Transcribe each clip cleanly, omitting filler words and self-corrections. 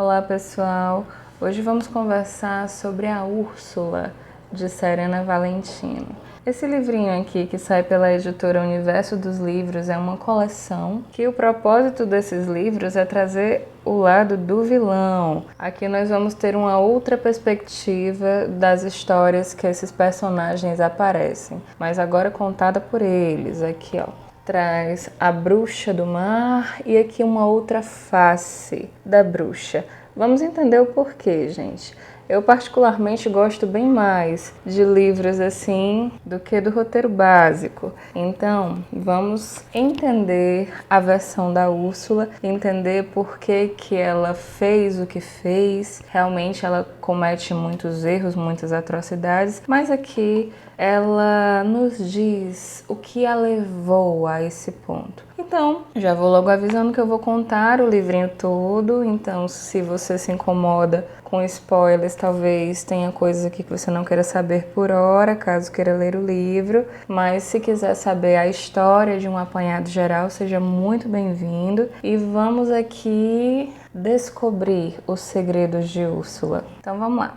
Olá pessoal, hoje vamos conversar sobre a Úrsula, de Serena Valentino. Esse livrinho aqui, que sai pela editora Universo dos Livros, é uma coleção que o propósito desses livros é trazer o lado do vilão. Aqui nós vamos ter uma outra perspectiva das histórias que esses personagens aparecem, mas agora contada por eles. Aqui, ó, traz a bruxa do mar e aqui uma outra face da bruxa. Vamos entender o porquê, gente. Eu particularmente gosto bem mais de livros assim do que do roteiro básico. Então, vamos entender a versão da Úrsula, entender por que ela fez o que fez. Realmente ela comete muitos erros, muitas atrocidades, mas aqui ela nos diz o que a levou a esse ponto. Então, já vou logo avisando que eu vou contar o livrinho todo, então se você se incomoda com spoilers, talvez tenha coisas aqui que você não queira saber por hora, caso queira ler o livro, mas se quiser saber a história de um apanhado geral, seja muito bem-vindo. E vamos aqui descobrir os segredos de Úrsula. Então vamos lá.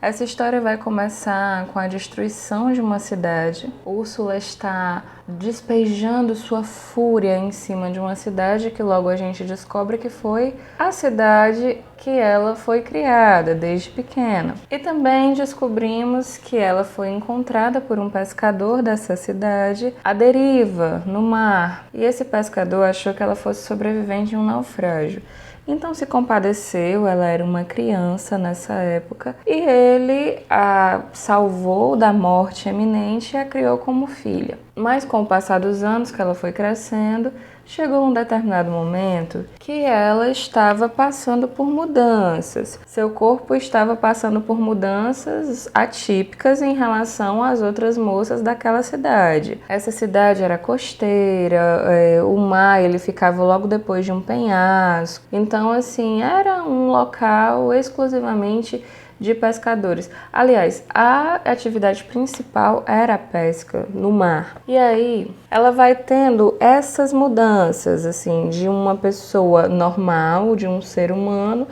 Essa história vai começar com a destruição de uma cidade. Úrsula está despejando sua fúria em cima de uma cidade que logo a gente descobre que foi a cidade que ela foi criada desde pequena. E também descobrimos que ela foi encontrada por um pescador dessa cidade à deriva, no mar. E esse pescador achou que ela fosse sobrevivente de um naufrágio. Então se compadeceu, ela era uma criança nessa época, e ele a salvou da morte iminente e a criou como filha. Mas com o passar dos anos que ela foi crescendo, chegou um determinado momento que ela estava passando por mudanças. Seu corpo estava passando por mudanças atípicas em relação às outras moças daquela cidade. Essa cidade era costeira, o mar ele ficava logo depois de um penhasco. Então, assim, era um local exclusivamente de pescadores. Aliás, a atividade principal era a pesca no mar. E aí, ela vai tendo essas mudanças, assim, de uma pessoa normal, de um ser humano,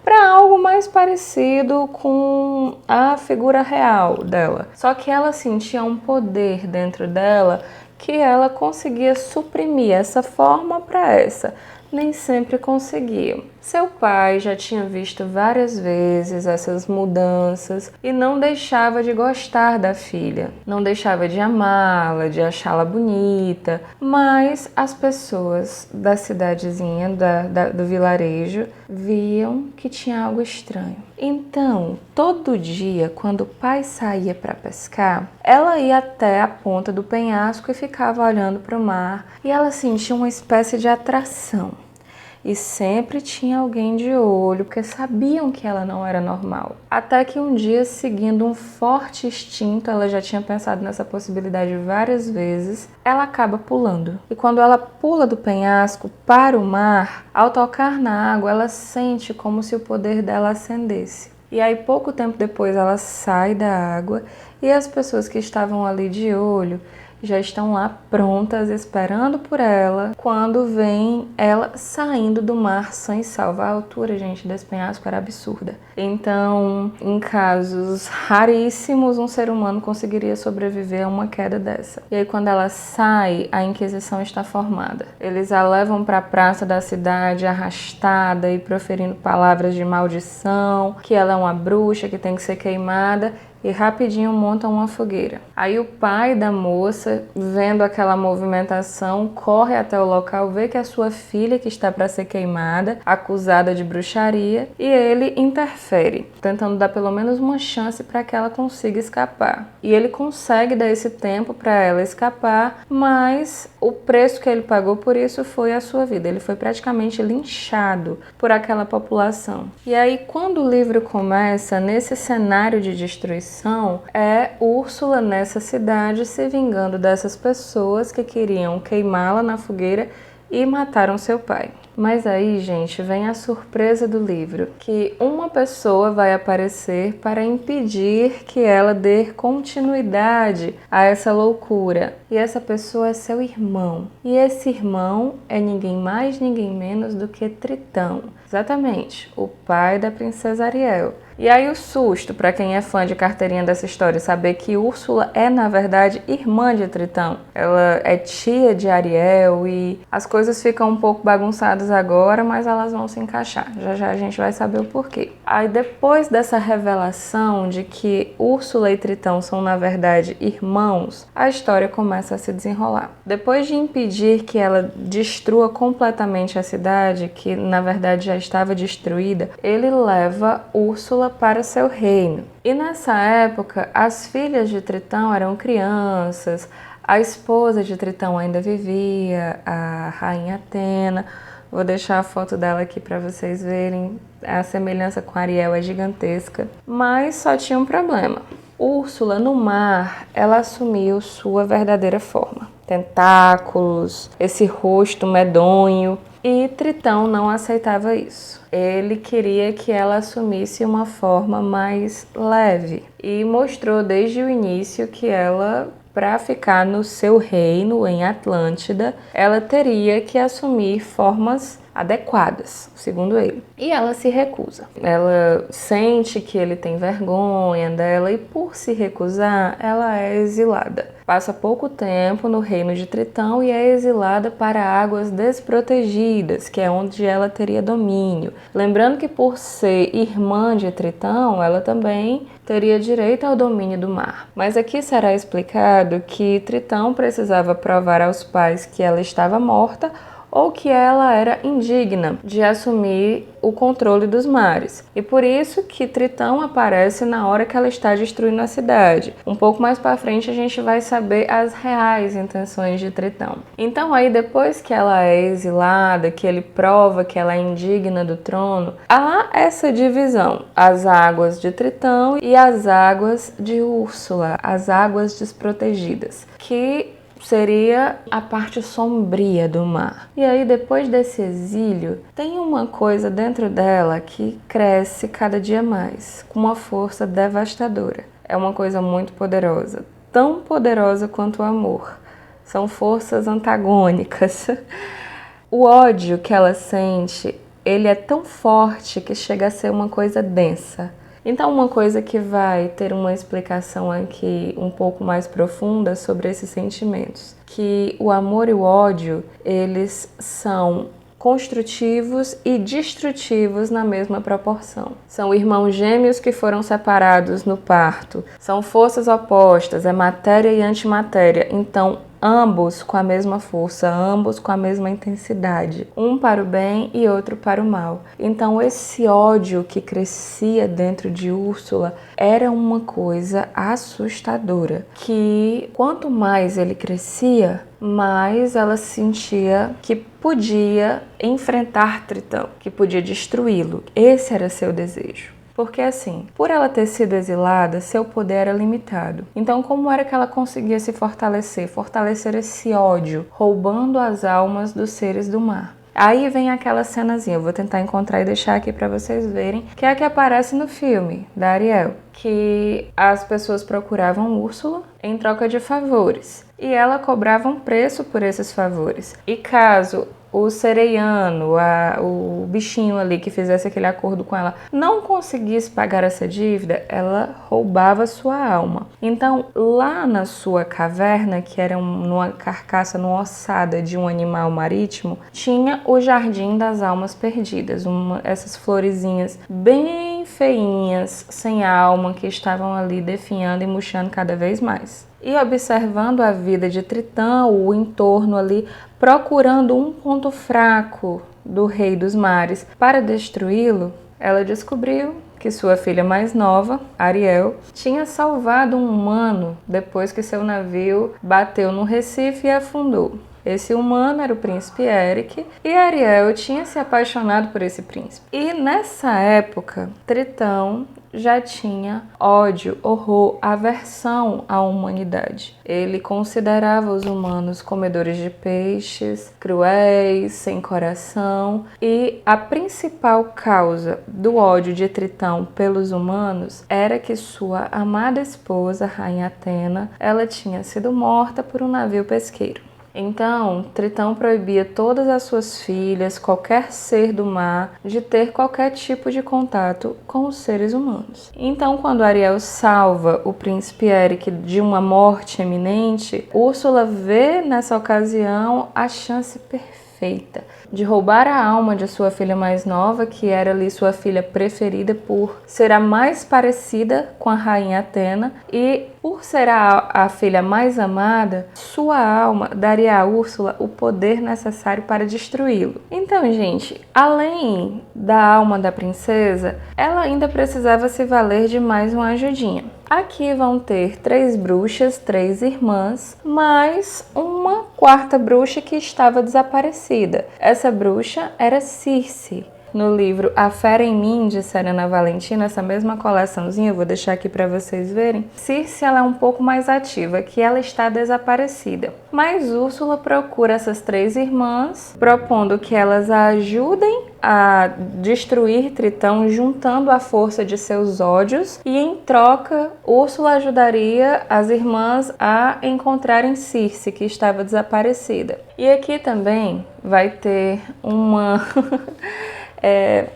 para algo mais parecido com a figura real dela. Só que ela sentia um poder dentro dela que ela conseguia suprimir essa forma para essa. Nem sempre conseguia. Seu pai já tinha visto várias vezes essas mudanças e não deixava de gostar da filha, não deixava de amá-la, de achá-la bonita, mas as pessoas da cidadezinha, do vilarejo, viam que tinha algo estranho. Então, todo dia, quando o pai saía para pescar, ela ia até a ponta do penhasco e ficava olhando para o mar, e ela sentia uma espécie de atração. E sempre tinha alguém de olho, porque sabiam que ela não era normal. Até que um dia, seguindo um forte instinto, ela já tinha pensado nessa possibilidade várias vezes, ela acaba pulando. E quando ela pula do penhasco para o mar, ao tocar na água, ela sente como se o poder dela acendesse. E aí, pouco tempo depois, ela sai da água e as pessoas que estavam ali de olho já estão lá prontas, esperando por ela, quando vem ela saindo do mar sã e salva. A altura, gente, desse penhasco era absurda. Então, em casos raríssimos, um ser humano conseguiria sobreviver a uma queda dessa. E aí, quando ela sai, a Inquisição está formada. Eles a levam para a praça da cidade, arrastada e proferindo palavras de maldição, que ela é uma bruxa, que tem que ser queimada, e rapidinho montam uma fogueira. Aí o pai da moça, vendo aquela movimentação, corre até o local, vê que é a sua filha que está para ser queimada, acusada de bruxaria, e ele interfere, tentando dar pelo menos uma chance para que ela consiga escapar. E ele consegue dar esse tempo para ela escapar, mas o preço que ele pagou por isso foi a sua vida. Ele foi praticamente linchado por aquela população. E aí, quando o livro começa, nesse cenário de destruição, é Úrsula nessa cidade se vingando dessas pessoas que queriam queimá-la na fogueira e mataram seu pai. Mas aí, gente, vem a surpresa do livro, que uma pessoa vai aparecer para impedir que ela dê continuidade a essa loucura. E essa pessoa é seu irmão. E esse irmão é ninguém mais, ninguém menos do que Tritão. Exatamente, o pai da princesa Ariel. E aí o susto para quem é fã de carteirinha dessa história, saber que Úrsula é, na verdade, irmã de Tritão. Ela é tia de Ariel e as coisas ficam um pouco bagunçadas agora, mas elas vão se encaixar. Já já a gente vai saber o porquê. Aí depois dessa revelação de que Úrsula e Tritão são, na verdade, irmãos, a história começa a se desenrolar. Depois de impedir que ela destrua completamente a cidade, que na verdade já estava destruída, ele leva Úrsula para seu reino. E nessa época, as filhas de Tritão eram crianças, a esposa de Tritão ainda vivia, a rainha Atena. Vou deixar a foto dela aqui para vocês verem. A semelhança com Ariel é gigantesca. Mas só tinha um problema. Úrsula, no mar, ela assumiu sua verdadeira forma. Tentáculos, esse rosto medonho. E Tritão não aceitava isso. Ele queria que ela assumisse uma forma mais leve. E mostrou desde o início que ela, para ficar no seu reino, em Atlântida, ela teria que assumir formas adequadas, segundo ele. E ela se recusa. Ela sente que ele tem vergonha dela e, por se recusar, ela é exilada. Passa pouco tempo no reino de Tritão e é exilada para águas desprotegidas, que é onde ela teria domínio. Lembrando que, por ser irmã de Tritão, ela também teria direito ao domínio do mar. Mas aqui será explicado que Tritão precisava provar aos pais que ela estava morta ou que ela era indigna de assumir o controle dos mares. E por isso que Tritão aparece na hora que ela está destruindo a cidade. Um pouco mais para frente a gente vai saber as reais intenções de Tritão. Então aí depois que ela é exilada, que ele prova que ela é indigna do trono, há essa divisão. As águas de Tritão e as águas de Úrsula, as águas desprotegidas, que seria a parte sombria do mar. E aí, depois desse exílio, tem uma coisa dentro dela que cresce cada dia mais, com uma força devastadora. É uma coisa muito poderosa, tão poderosa quanto o amor. São forças antagônicas. O ódio que ela sente, ele é tão forte que chega a ser uma coisa densa. Então, uma coisa que vai ter uma explicação aqui um pouco mais profunda sobre esses sentimentos, que o amor e o ódio, eles são construtivos e destrutivos na mesma proporção. São irmãos gêmeos que foram separados no parto, são forças opostas, é matéria e antimatéria, então ambos com a mesma força, ambos com a mesma intensidade, um para o bem e outro para o mal. Então esse ódio que crescia dentro de Úrsula era uma coisa assustadora, que quanto mais ele crescia, mais ela sentia que podia enfrentar Tritão, que podia destruí-lo. Esse era seu desejo. Porque assim, por ela ter sido exilada, seu poder era limitado. Então, como era que ela conseguia se fortalecer? Fortalecer esse ódio, roubando as almas dos seres do mar. Aí vem aquela cenazinha, eu vou tentar encontrar e deixar aqui para vocês verem, que é a que aparece no filme, da Ariel, que as pessoas procuravam Úrsula em troca de favores, e ela cobrava um preço por esses favores. E caso o sereiano, o bichinho ali que fizesse aquele acordo com ela, não conseguisse pagar essa dívida, ela roubava sua alma. Então, lá na sua caverna, que era numa carcaça, numa ossada de um animal marítimo, tinha o Jardim das Almas Perdidas, essas florezinhas bem feinhas, sem alma, que estavam ali definhando e murchando cada vez mais. E observando a vida de Tritão, o entorno ali, procurando um ponto fraco do Rei dos Mares para destruí-lo, ela descobriu que sua filha mais nova, Ariel, tinha salvado um humano depois que seu navio bateu no Recife e afundou. Esse humano era o príncipe Eric e Ariel tinha se apaixonado por esse príncipe. E nessa época, Tritão já tinha ódio, horror, aversão à humanidade. Ele considerava os humanos comedores de peixes, cruéis, sem coração, e a principal causa do ódio de Tritão pelos humanos era que sua amada esposa, Rainha Atena, ela tinha sido morta por um navio pesqueiro. Então, Tritão proibia todas as suas filhas, qualquer ser do mar, de ter qualquer tipo de contato com os seres humanos. Então, quando Ariel salva o príncipe Eric de uma morte iminente, Úrsula vê nessa ocasião a chance perfeita de roubar a alma de sua filha mais nova, que era ali sua filha preferida por ser a mais parecida com a rainha Atena, e por ser a filha mais amada, sua alma daria a Úrsula o poder necessário para destruí-lo. Então, gente, além da alma da princesa, ela ainda precisava se valer de mais uma ajudinha. Aqui vão ter 3 bruxas, 3 irmãs, mais uma quarta bruxa que estava desaparecida. Essa bruxa era Circe. No livro A Fera em Mim, de Serena Valentina, essa mesma coleçãozinha, eu vou deixar aqui para vocês verem, Circe ela é um pouco mais ativa, que ela está desaparecida. Mas Úrsula procura essas 3 irmãs, propondo que elas a ajudem a destruir Tritão, juntando a força de seus ódios, e em troca, Úrsula ajudaria as irmãs a encontrarem Circe, que estava desaparecida. E aqui também vai ter uma...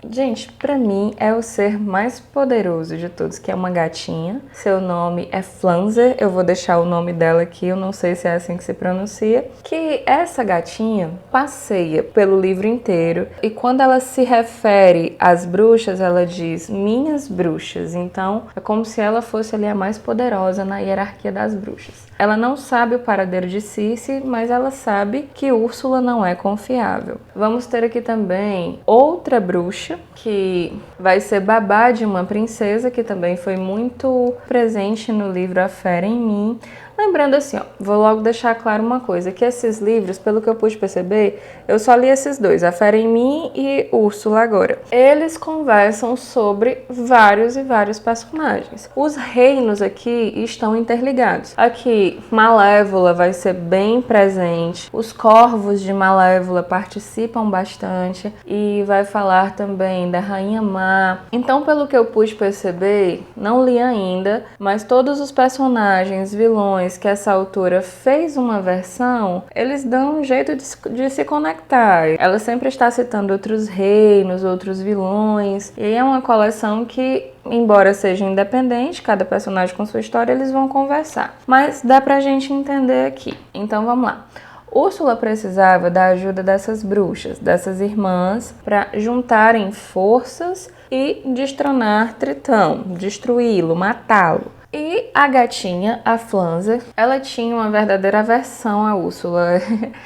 gente, pra mim é o ser mais poderoso de todos, que é uma gatinha. Seu nome é Flanzer, eu vou deixar o nome dela aqui, eu não sei se é assim que se pronuncia. Que essa gatinha passeia pelo livro inteiro e quando ela se refere às bruxas, ela diz minhas bruxas. Então é como se ela fosse ali a mais poderosa na hierarquia das bruxas. Ela não sabe o paradeiro de Circe, mas ela sabe que Úrsula não é confiável. Vamos ter aqui também outra bruxa, que vai ser babá de uma princesa, que também foi muito presente no livro A Fera em Mim. Lembrando assim, ó, vou logo deixar claro uma coisa, que esses livros, pelo que eu pude perceber, eu só li esses 2, A Fera em Mim e Úrsula agora. Eles conversam sobre vários e vários personagens. Os reinos aqui estão interligados. Aqui, Malévola vai ser bem presente, os corvos de Malévola participam bastante e vai falar também da Rainha Má. Então, pelo que eu pude perceber, não li ainda, mas todos os personagens, vilões, que essa autora fez uma versão, eles dão um jeito de se conectar. Ela sempre está citando outros reinos, outros vilões, e é uma coleção que, embora seja independente, cada personagem com sua história, eles vão conversar. Mas dá pra gente entender aqui. Então vamos lá. Úrsula precisava da ajuda dessas bruxas, dessas irmãs, para juntarem forças e destronar Tritão, destruí-lo, matá-lo. E a gatinha, a Flanzer, ela tinha uma verdadeira aversão a Úrsula.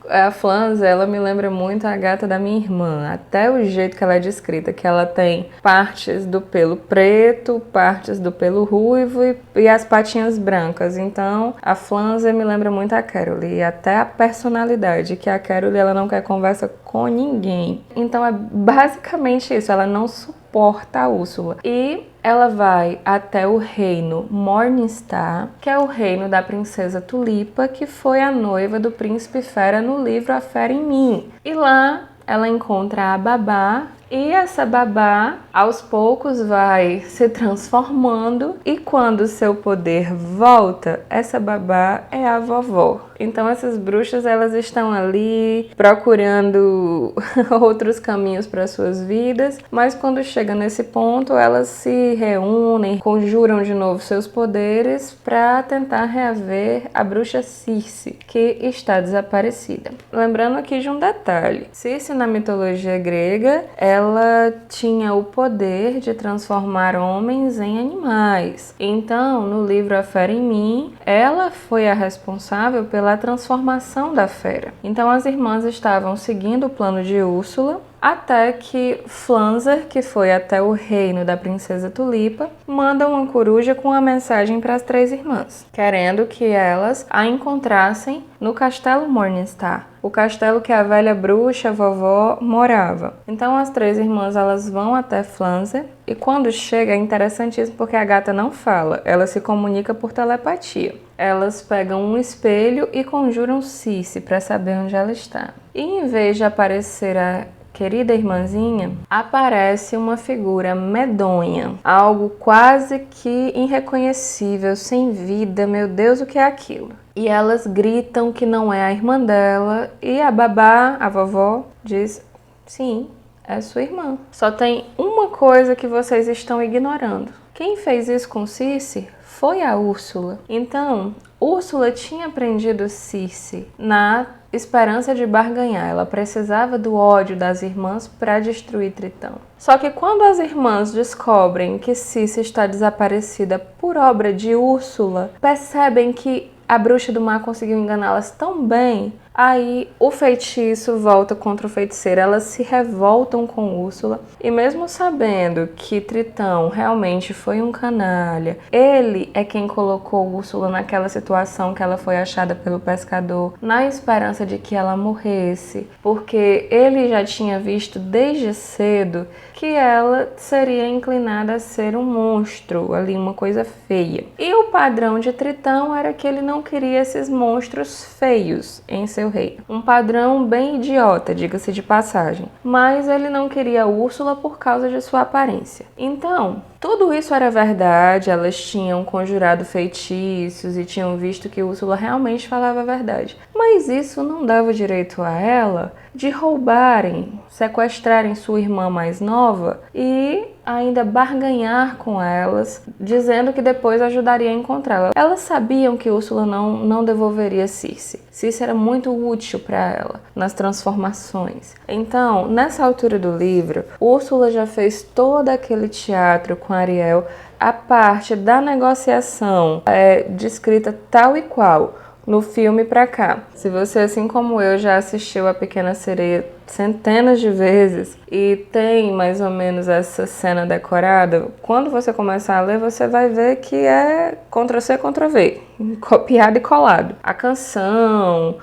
A Flanzer, ela me lembra muito a gata da minha irmã, até o jeito que ela é descrita, que ela tem partes do pelo preto, partes do pelo ruivo e as patinhas brancas. Então, a Flanzer me lembra muito a Carol, e até a personalidade, que a Carol, ela não quer conversa com ninguém. Então, é basicamente isso, ela não suporta a Úrsula. E ela vai até o reino Morningstar, que é o reino da princesa Tulipa, que foi a noiva do príncipe Fera no livro A Fera em Mim. E lá ela encontra a babá, e essa babá, aos poucos, vai se transformando, e quando seu poder volta, essa babá é a vovó. Então essas bruxas, elas estão ali procurando outros caminhos para suas vidas, mas quando chega nesse ponto, elas se reúnem, conjuram de novo seus poderes para tentar reaver a bruxa Circe, que está desaparecida. Lembrando aqui de um detalhe, Circe na mitologia grega, ela tinha o poder de transformar homens em animais. Então, no livro A Fera em Mim, ela foi a responsável pela transformação da fera. Então, as irmãs estavam seguindo o plano de Úrsula, até que Flanzer, que foi até o reino da princesa Tulipa, manda uma coruja com uma mensagem para as 3 irmãs, querendo que elas a encontrassem no castelo Morningstar, o castelo que a velha bruxa, a vovó, morava. Então as 3 irmãs elas vão até Flanzer e quando chega é interessantíssimo porque a gata não fala, ela se comunica por telepatia. Elas pegam um espelho e conjuram Circe para saber onde ela está. E em vez de aparecer a querida irmãzinha, aparece uma figura medonha, algo quase que irreconhecível, sem vida, meu Deus, o que é aquilo? E elas gritam que não é a irmã dela e a babá, a vovó, diz, sim, é sua irmã. Só tem uma coisa que vocês estão ignorando. Quem fez isso com Circe foi a Úrsula. Então, Úrsula tinha prendido Circe na esperança de barganhar. Ela precisava do ódio das irmãs para destruir Tritão. Só que quando as irmãs descobrem que Circe está desaparecida por obra de Úrsula, percebem que a bruxa do mar conseguiu enganá-las tão bem, aí o feitiço volta contra o feiticeiro. Elas se revoltam com Úrsula e mesmo sabendo que Tritão realmente foi um canalha, ele é quem colocou Úrsula naquela situação que ela foi achada pelo pescador, na esperança de que ela morresse, porque ele já tinha visto desde cedo que ela seria inclinada a ser um monstro, ali uma coisa feia. E o padrão de Tritão era que ele não queria esses monstros feios em seu reino. Um padrão bem idiota, diga-se de passagem. Mas ele não queria Úrsula por causa de sua aparência. Então, tudo isso era verdade, elas tinham conjurado feitiços e tinham visto que Úrsula realmente falava a verdade. Mas isso não dava direito a ela de roubarem, sequestrarem sua irmã mais nova e ainda barganhar com elas, dizendo que depois ajudaria a encontrá-la. Elas sabiam que Úrsula não devolveria Circe. Circe era muito útil para ela nas transformações. Então, nessa altura do livro, Úrsula já fez todo aquele teatro com Ariel. A parte da negociação é descrita tal e qual no filme pra cá. Se você, assim como eu, já assistiu A Pequena Sereia centenas de vezes e tem mais ou menos essa cena decorada, quando você começar a ler, você vai ver que é Ctrl+C, Ctrl+V, copiado e colado. A canção,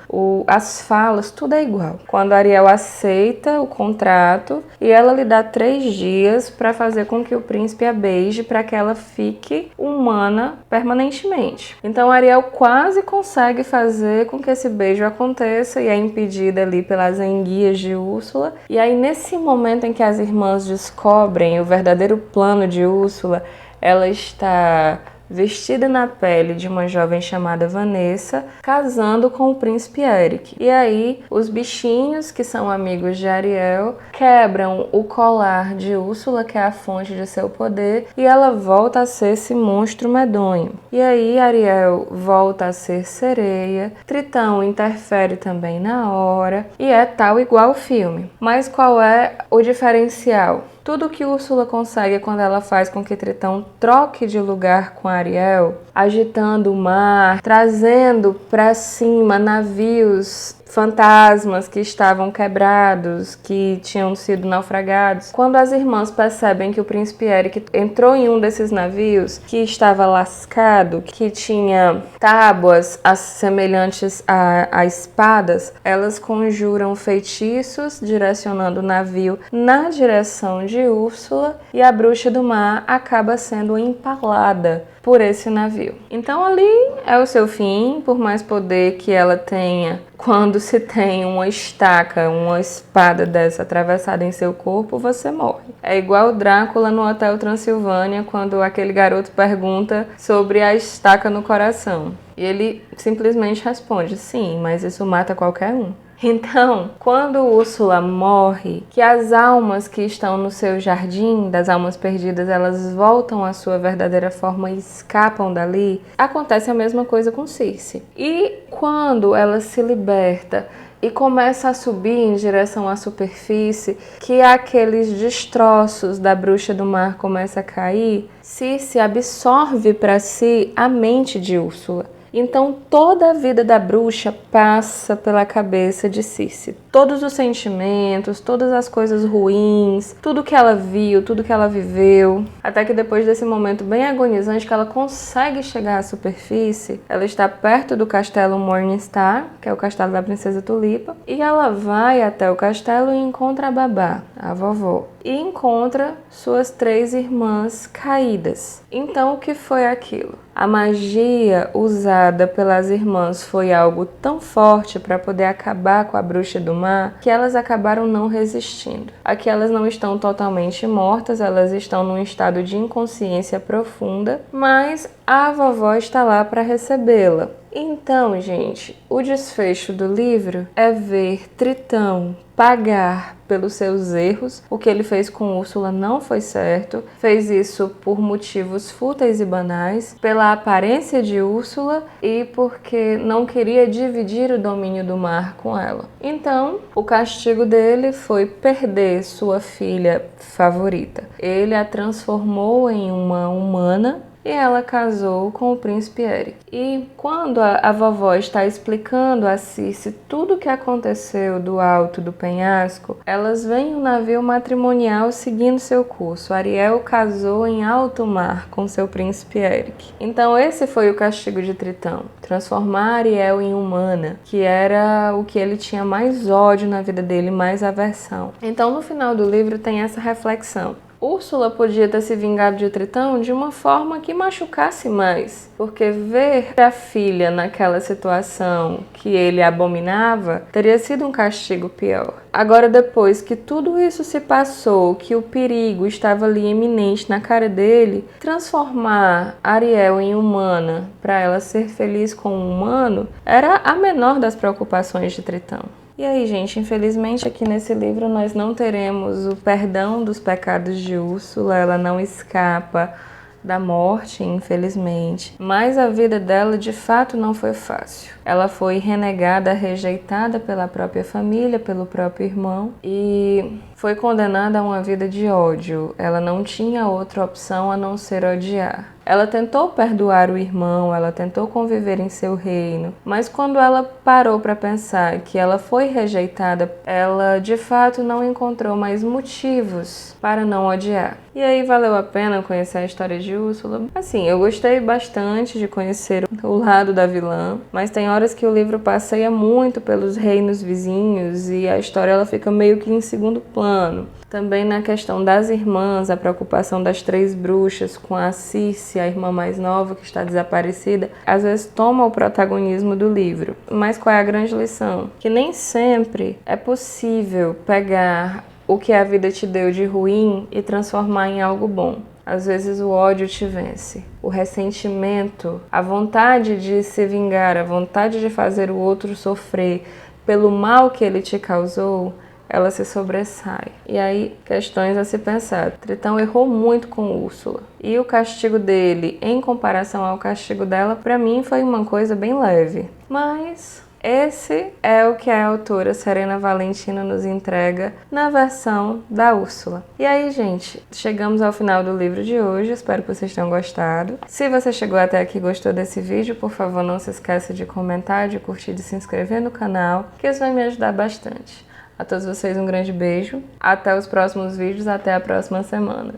as falas, tudo é igual. Quando a Ariel aceita o contrato e ela lhe dá 3 dias para fazer com que o príncipe a beije para que ela fique humana permanentemente. Então a Ariel quase consegue fazer com que esse beijo aconteça e é impedida ali pelas enguias de Úrsula. E aí nesse momento em que as irmãs descobrem o verdadeiro plano de Úrsula, ela está vestida na pele de uma jovem chamada Vanessa, casando com o príncipe Eric. E aí, os bichinhos, que são amigos de Ariel, quebram o colar de Úrsula, que é a fonte de seu poder, e ela volta a ser esse monstro medonho. E aí, Ariel volta a ser sereia, Tritão interfere também na hora, e é tal igual o filme. Mas qual é o diferencial? Tudo que Úrsula consegue quando ela faz com que Tritão troque de lugar com Ariel, agitando o mar, trazendo para cima navios fantasmas que estavam quebrados, que tinham sido naufragados. Quando as irmãs percebem que o príncipe Eric entrou em um desses navios, que estava lascado, que tinha tábuas semelhantes a espadas, elas conjuram feitiços direcionando o navio na direção de Úrsula e a bruxa do mar acaba sendo empalada por esse navio. Então ali é o seu fim, por mais poder que ela tenha. Quando se tem uma estaca, uma espada dessa atravessada em seu corpo, você morre. É igual o Drácula no Hotel Transilvânia, quando aquele garoto pergunta sobre a estaca no coração. E ele simplesmente responde, sim, mas isso mata qualquer um. Então, quando Úrsula morre, que as almas que estão no seu jardim, das almas perdidas, elas voltam à sua verdadeira forma e escapam dali, acontece a mesma coisa com Circe. E quando ela se liberta e começa a subir em direção à superfície, que aqueles destroços da bruxa do mar começam a cair, Circe absorve para si a mente de Úrsula. Então toda a vida da bruxa passa pela cabeça de Circe. todos os sentimentos, todas as coisas ruins, tudo que ela viu, tudo que ela viveu, até que depois desse momento bem agonizante que ela consegue chegar à superfície, ela está perto do castelo Morningstar, que é o castelo da Princesa Tulipa, e ela vai até o castelo e encontra a babá, a vovó, e encontra suas 3 irmãs caídas. Então, o que foi aquilo? A magia usada pelas irmãs foi algo tão forte para poder acabar com a bruxa do mar que elas acabaram não resistindo. Aqui elas não estão totalmente mortas, elas estão num estado de inconsciência profunda, mas a vovó está lá para recebê-la. Então, gente, o desfecho do livro é ver Tritão pagar pelos seus erros. O que ele fez com Úrsula não foi certo. Fez isso por motivos fúteis e banais, pela aparência de Úrsula e porque não queria dividir o domínio do mar com ela. Então, o castigo dele foi perder sua filha favorita. Ele a transformou em uma humana e ela casou com o príncipe Eric. E quando a vovó está explicando a Circe tudo o que aconteceu do alto do penhasco, elas veem um navio matrimonial seguindo seu curso. Ariel casou em alto mar com seu príncipe Eric. Então esse foi o castigo de Tritão, transformar Ariel em humana, que era o que ele tinha mais ódio na vida dele, mais aversão. Então no final do livro tem essa reflexão. Úrsula podia ter se vingado de Tritão de uma forma que machucasse mais, porque ver a filha naquela situação que ele abominava teria sido um castigo pior. Agora, depois que tudo isso se passou, que o perigo estava ali iminente na cara dele, transformar Ariel em humana para ela ser feliz com um humano era a menor das preocupações de Tritão. E aí, gente, infelizmente aqui nesse livro nós não teremos o perdão dos pecados de Úrsula, ela não escapa da morte, infelizmente. Mas a vida dela de fato não foi fácil. Ela foi renegada, rejeitada pela própria família, pelo próprio irmão e foi condenada a uma vida de ódio. Ela não tinha outra opção a não ser odiar. Ela tentou perdoar o irmão, ela tentou conviver em seu reino, mas quando ela parou para pensar que ela foi rejeitada, ela de fato não encontrou mais motivos para não odiar. E aí valeu a pena conhecer a história de Úrsula. Assim, eu gostei bastante de conhecer o lado da vilã, mas tem horas que o livro passeia muito pelos reinos vizinhos e a história ela fica meio que em segundo plano. Também na questão das irmãs, a preocupação das 3 bruxas com a Circe, a irmã mais nova que está desaparecida, às vezes toma o protagonismo do livro. Mas qual é a grande lição? Que nem sempre é possível pegar o que a vida te deu de ruim e transformar em algo bom. Às vezes o ódio te vence, o ressentimento, a vontade de se vingar, a vontade de fazer o outro sofrer pelo mal que ele te causou, ela se sobressai. E aí, questões a se pensar. Tritão errou muito com Úrsula. E o castigo dele, em comparação ao castigo dela, para mim foi uma coisa bem leve. Mas esse é o que a autora Serena Valentina nos entrega na versão da Úrsula. E aí, gente, chegamos ao final do livro de hoje. Espero que vocês tenham gostado. Se você chegou até aqui e gostou desse vídeo, por favor, não se esqueça de comentar, de curtir, de se inscrever no canal, que isso vai me ajudar bastante. A todos vocês um grande beijo, até os próximos vídeos, até a próxima semana.